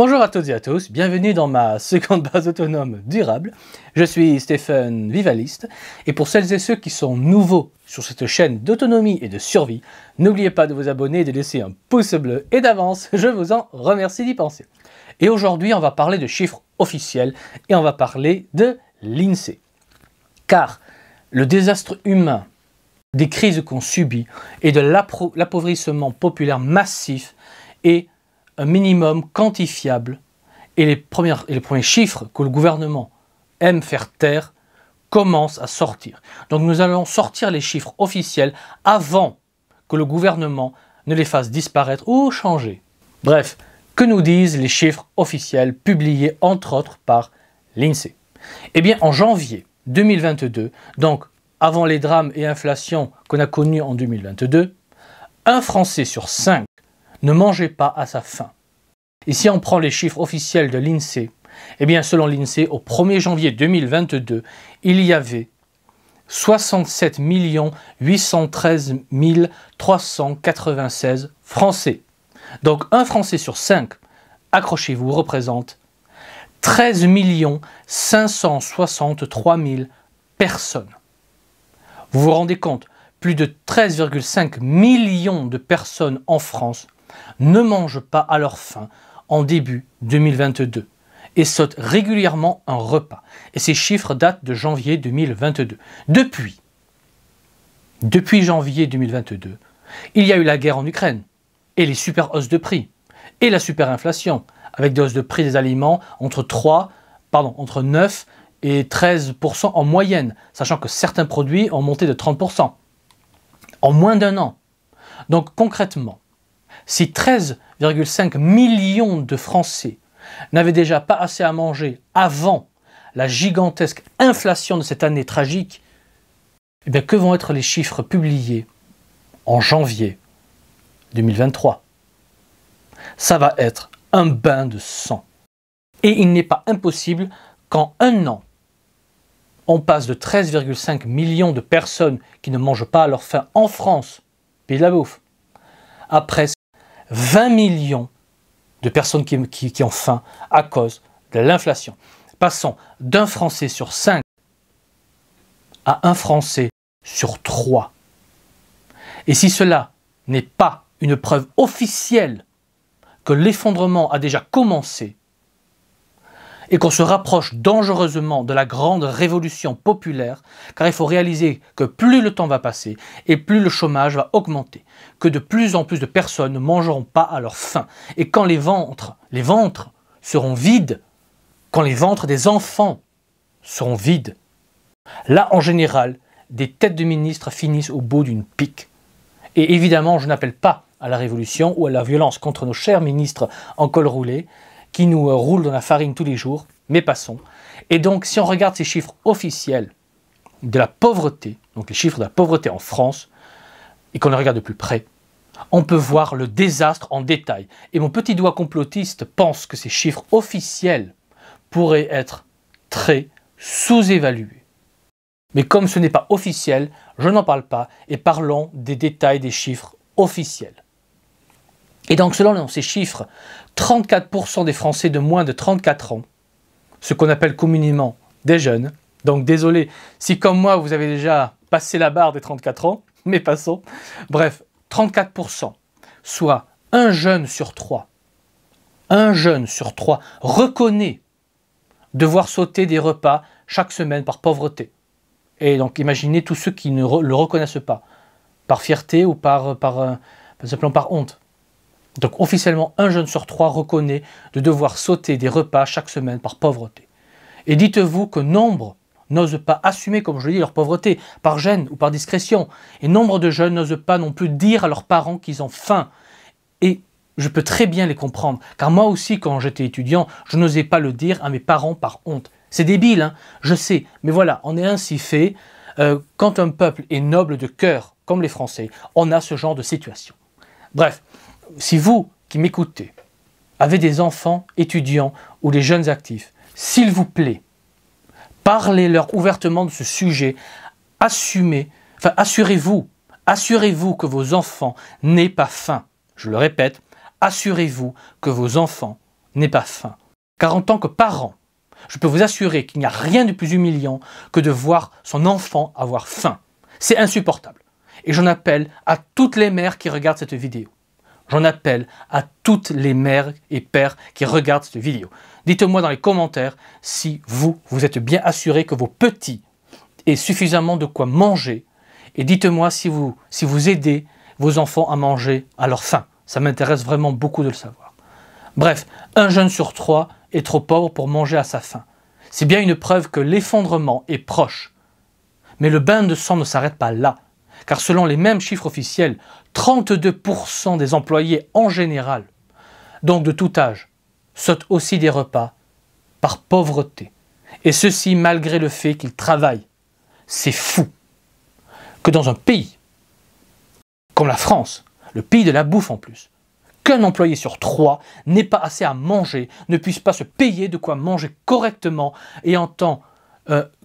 Bonjour à toutes et à tous, bienvenue dans ma seconde base autonome durable. Je suis Stéphane Vivaliste et pour celles et ceux qui sont nouveaux sur cette chaîne d'autonomie et de survie, n'oubliez pas de vous abonner et de laisser un pouce bleu et d'avance, je vous en remercie d'y penser. Et aujourd'hui, on va parler de chiffres officiels et on va parler de l'INSEE. Car le désastre humain, des crises qu'on subit et de l'appauvrissement populaire massif est un minimum quantifiable et les premiers chiffres que le gouvernement aime faire taire commencent à sortir. Donc nous allons sortir les chiffres officiels avant que le gouvernement ne les fasse disparaître ou changer. Bref, que nous disent les chiffres officiels publiés entre autres par l'INSEE? Eh bien en janvier 2022, donc avant les drames et inflations qu'on a connus en 2022, un Français sur 5 ne mangeait pas à sa faim. Et si on prend les chiffres officiels de l'INSEE, eh bien selon l'INSEE, au 1er janvier 2022, il y avait 67 813 396 Français. Donc un Français sur 5, accrochez-vous, représente 13 563 000 personnes. Vous vous rendez compte, plus de 13,5 millions de personnes en France ne mangent pas à leur faim en début 2022 et sautent régulièrement un repas. Et ces chiffres datent de janvier 2022. Depuis janvier 2022, il y a eu la guerre en Ukraine et les super hausses de prix et la super inflation avec des hausses de prix des aliments entre 9 et 13% en moyenne, sachant que certains produits ont monté de 30% en moins d'un an. Donc concrètement, si 13,5 millions de Français n'avaient déjà pas assez à manger avant la gigantesque inflation de cette année tragique, eh bien que vont être les chiffres publiés en janvier 2023? Ça va être un bain de sang. Et il n'est pas impossible qu'en un an, on passe de 13,5 millions de personnes qui ne mangent pas à leur faim en France, pays de la bouffe, à presque 20 millions de personnes qui ont faim à cause de l'inflation. Passons d'un Français sur 5 à un Français sur 3. Et si cela n'est pas une preuve officielle que l'effondrement a déjà commencé et qu'on se rapproche dangereusement de la grande révolution populaire, car il faut réaliser que plus le temps va passer et plus le chômage va augmenter, que de plus en plus de personnes ne mangeront pas à leur faim. Et quand les ventres seront vides, quand les ventres des enfants seront vides, là en général, des têtes de ministres finissent au bout d'une pique. Et évidemment, je n'appelle pas à la révolution ou à la violence contre nos chers ministres en col roulé, qui nous roulent dans la farine tous les jours, mais passons. Et donc, si on regarde ces chiffres officiels de la pauvreté, donc les chiffres de la pauvreté en France, et qu'on les regarde de plus près, on peut voir le désastre en détail. Et mon petit doigt complotiste pense que ces chiffres officiels pourraient être très sous-évalués. Mais comme ce n'est pas officiel, je n'en parle pas et parlons des détails des chiffres officiels. Et donc, selon ces chiffres, 34% des Français de moins de 34 ans, ce qu'on appelle communément des jeunes, donc désolé si comme moi vous avez déjà passé la barre des 34 ans, mais passons, bref, 34%, soit un jeune sur trois reconnaît devoir sauter des repas chaque semaine par pauvreté. Et donc imaginez tous ceux qui ne le reconnaissent pas, par fierté ou simplement par honte. Donc officiellement, un jeune sur 3 reconnaît de devoir sauter des repas chaque semaine par pauvreté. Et dites-vous que nombre n'osent pas assumer, comme je le dis, leur pauvreté, par gêne ou par discrétion. Et nombre de jeunes n'osent pas non plus dire à leurs parents qu'ils ont faim. Et je peux très bien les comprendre, car moi aussi, quand j'étais étudiant, je n'osais pas le dire à mes parents par honte. C'est débile, hein, je sais, mais voilà, on est ainsi fait. Quand un peuple est noble de cœur, comme les Français, on a ce genre de situation. Bref, si vous qui m'écoutez avez des enfants étudiants ou des jeunes actifs, s'il vous plaît, parlez-leur ouvertement de ce sujet, assurez-vous que vos enfants n'aient pas faim. Je le répète, assurez-vous que vos enfants n'aient pas faim. Car en tant que parent, je peux vous assurer qu'il n'y a rien de plus humiliant que de voir son enfant avoir faim. C'est insupportable. Et j'en appelle à toutes les mères qui regardent cette vidéo. J'en appelle à toutes les mères et pères qui regardent cette vidéo. Dites-moi dans les commentaires si vous êtes bien assurés que vos petits aient suffisamment de quoi manger. Et dites-moi si vous aidez vos enfants à manger à leur faim. Ça m'intéresse vraiment beaucoup de le savoir. Bref, un jeune sur 3 est trop pauvre pour manger à sa faim. C'est bien une preuve que l'effondrement est proche. Mais le bain de sang ne s'arrête pas là. Car selon les mêmes chiffres officiels, 32% des employés en général, donc de tout âge, sautent aussi des repas par pauvreté. Et ceci malgré le fait qu'ils travaillent. C'est fou que dans un pays comme la France, le pays de la bouffe en plus, qu'un employé sur 3 n'ait pas assez à manger, ne puisse pas se payer de quoi manger correctement, et en tant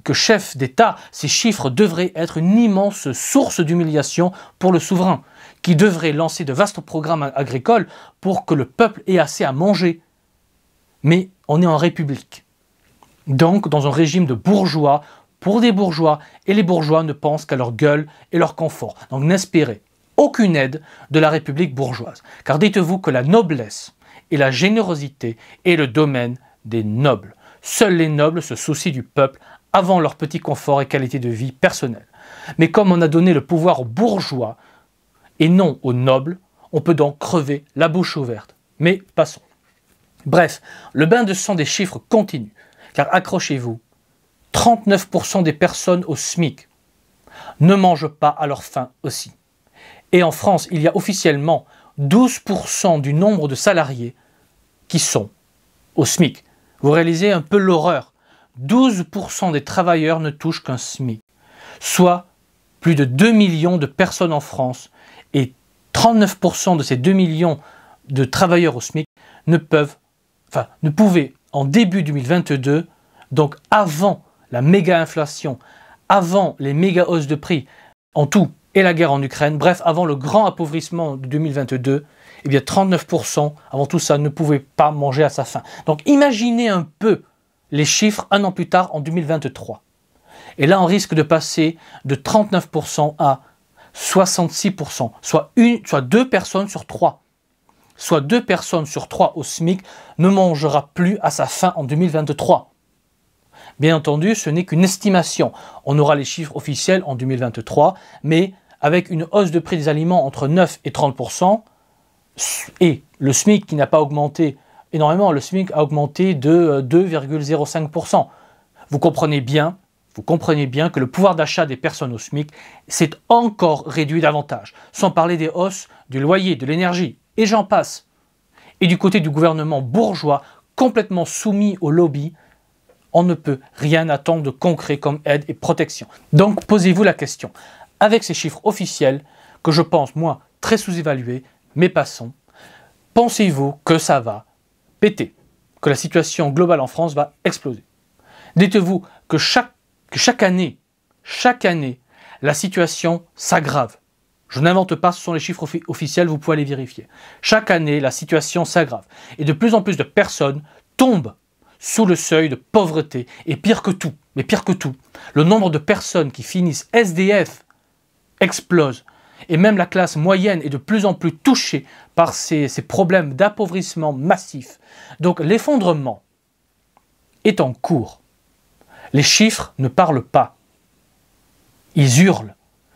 que chef d'État, ces chiffres devraient être une immense source d'humiliation pour le souverain, qui devrait lancer de vastes programmes agricoles pour que le peuple ait assez à manger. Mais on est en République, donc dans un régime de bourgeois, pour des bourgeois, et les bourgeois ne pensent qu'à leur gueule et leur confort. Donc n'espérez aucune aide de la République bourgeoise, car dites-vous que la noblesse et la générosité est le domaine des nobles. Seuls les nobles se soucient du peuple avant leur petit confort et qualité de vie personnelle. Mais comme on a donné le pouvoir aux bourgeois et non aux nobles, on peut donc crever la bouche ouverte. Mais passons. Bref, le bain de sang des chiffres continue, car accrochez-vous, 39% des personnes au SMIC ne mangent pas à leur faim aussi. Et en France, il y a officiellement 12% du nombre de salariés qui sont au SMIC. Vous réalisez un peu l'horreur. 12% des travailleurs ne touchent qu'un SMIC, soit plus de 2 millions de personnes en France, et 39% de ces 2 millions de travailleurs au SMIC ne pouvaient en début 2022, donc avant la méga inflation, avant les méga hausses de prix en tout et la guerre en Ukraine, bref, avant le grand appauvrissement de 2022, eh bien 39% avant tout ça ne pouvaient pas manger à sa faim. Donc imaginez un peu les chiffres un an plus tard en 2023. Et là on risque de passer de 39% à 66%, soit 2 personnes sur 3. Soit 2 personnes sur 3 au SMIC ne mangera plus à sa faim en 2023. Bien entendu, ce n'est qu'une estimation. On aura les chiffres officiels en 2023, mais avec une hausse de prix des aliments entre 9 et 30%, et le SMIC qui n'a pas augmenté énormément, le SMIC a augmenté de 2,05%. Vous comprenez bien que le pouvoir d'achat des personnes au SMIC s'est encore réduit davantage, sans parler des hausses du loyer, de l'énergie, et j'en passe. Et du côté du gouvernement bourgeois, complètement soumis au lobby, on ne peut rien attendre de concret comme aide et protection. Donc posez-vous la question, avec ces chiffres officiels, que je pense, moi, très sous-évalués, mais passons, pensez-vous que ça va péter, que la situation globale en France va exploser? Dites-vous que chaque année, la situation s'aggrave. Je n'invente pas, ce sont les chiffres officiels, vous pouvez les vérifier. Chaque année, la situation s'aggrave. Et de plus en plus de personnes tombent sous le seuil de pauvreté. Et pire que tout, le nombre de personnes qui finissent SDF explose. Et même la classe moyenne est de plus en plus touchée par ces problèmes d'appauvrissement massif. Donc l'effondrement est en cours. Les chiffres ne parlent pas. Ils hurlent.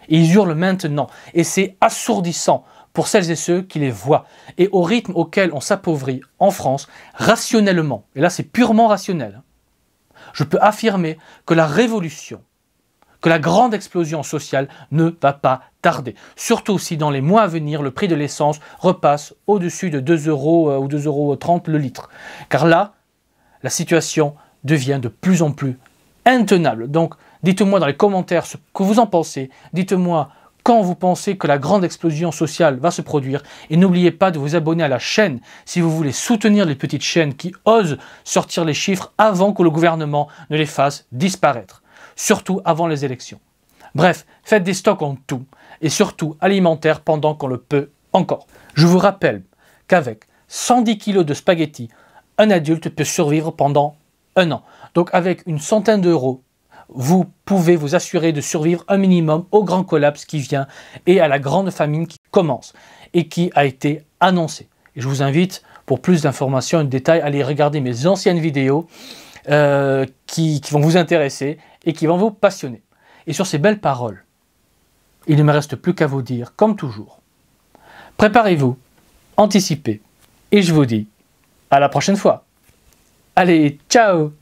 Et ils hurlent maintenant. Et c'est assourdissant pour celles et ceux qui les voient. Et au rythme auquel on s'appauvrit en France, rationnellement, et là c'est purement rationnel, je peux affirmer que la révolution, que la grande explosion sociale ne va pas tarder. Surtout si dans les mois à venir, le prix de l'essence repasse au-dessus de 2 € ou 2,30 € le litre. Car là, la situation devient de plus en plus intenable. Donc, dites-moi dans les commentaires ce que vous en pensez. Dites-moi quand vous pensez que la grande explosion sociale va se produire. Et n'oubliez pas de vous abonner à la chaîne si vous voulez soutenir les petites chaînes qui osent sortir les chiffres avant que le gouvernement ne les fasse disparaître. Surtout avant les élections. Bref, faites des stocks en tout, et surtout alimentaires pendant qu'on le peut encore. Je vous rappelle qu'avec 110 kg de spaghettis, un adulte peut survivre pendant 1 an. Donc avec une centaine d'euros, vous pouvez vous assurer de survivre un minimum au grand collapse qui vient et à la grande famine qui commence et qui a été annoncée. Et je vous invite, pour plus d'informations et de détails, à aller regarder mes anciennes vidéos qui vont vous intéresser et qui vont vous passionner. Et sur ces belles paroles, il ne me reste plus qu'à vous dire, comme toujours, préparez-vous, anticipez, et je vous dis à la prochaine fois. Allez, ciao!